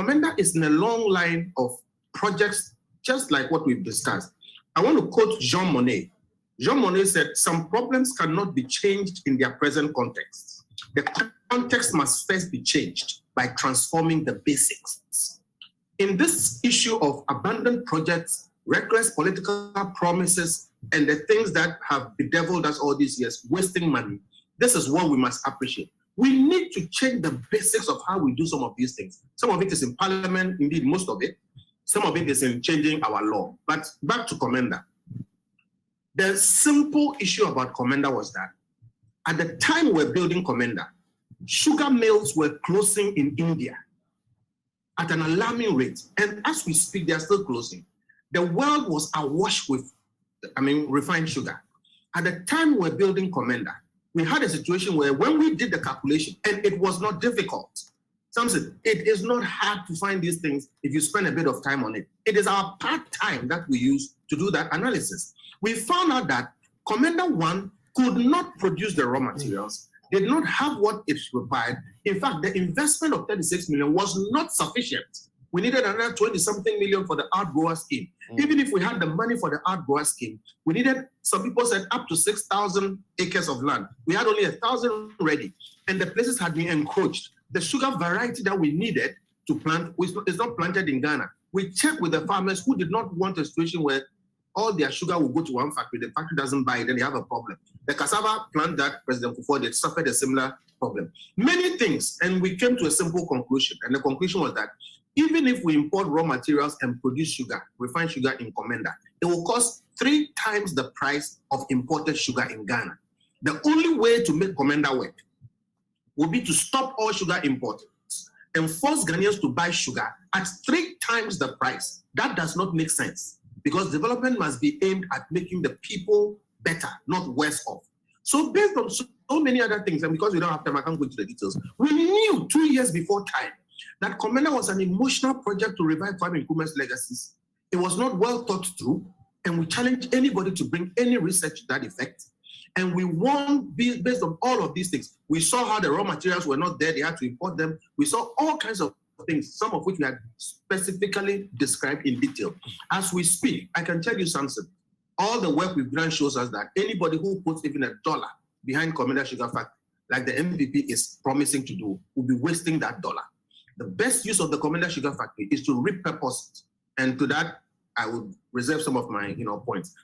Komenda is in a long line of projects, just like what we've discussed. I want to quote Jean Monnet. Jean Monnet said, some problems cannot be changed in their present context. The context must first be changed by transforming the basics. In this issue of abandoned projects, reckless political promises, and the things that have bedeviled us all these years, wasting money, this is what we must appreciate. We need to change the basics of how we do some of these things. Some of it is in parliament, indeed, most of it. Some of it is in changing our law. But back to Komenda. The simple issue about Komenda was that at the time we're building Komenda, sugar mills were closing in India at an alarming rate. And as we speak, they are still closing. The world was awash with, refined sugar. At the time we're building Komenda, we had a situation where when we did the calculation, and it was not difficult. Some said, it is not hard to find these things if you spend a bit of time on it. It is our part-time that we use to do that analysis. We found out that Komenda 1 could not produce the raw materials, did not have what it required. In fact, the investment of 36 million was not sufficient. We needed another 20-something million for the outgrower scheme. Even if we had the money for the outgrower scheme, we needed, some people said, up to 6,000 acres of land. We had only 1,000 ready, and the places had been encroached. The sugar variety that we needed to plant is not planted in Ghana. We checked with the farmers who did not want a situation where all their sugar will go to one factory, the factory doesn't buy it, then they have a problem. The cassava plant that President Kufuor did suffered a similar problem. Many things, and we came to a simple conclusion, and the conclusion was that even if we import raw materials and produce sugar, refined sugar in Komenda, it will cost 3 times the price of imported sugar in Ghana. The only way to make Komenda work would be to stop all sugar imports and force Ghanaians to buy sugar at 3 times the price. That does not make sense, because development must be aimed at making the people better, not worse off. So based on so many other things, and because we don't have time, I can't go into the details, we knew 2 years before time that Komenda was an emotional project to revive Kwame Nkrumah's legacies. It was not well thought through, and we challenge anybody to bring any research to that effect. And we won based on all of these things. We saw how the raw materials were not there, they had to import them. We saw all kinds of things, some of which we had specifically described in detail. As we speak, I can tell you something. All the work we've done shows us that anybody who puts even $1 behind Komenda Sugar Factory, like the MVP is promising to do, will be wasting that dollar. The best use of the Komenda Sugar Factory is to repurpose it. And to that, I would reserve some of my points.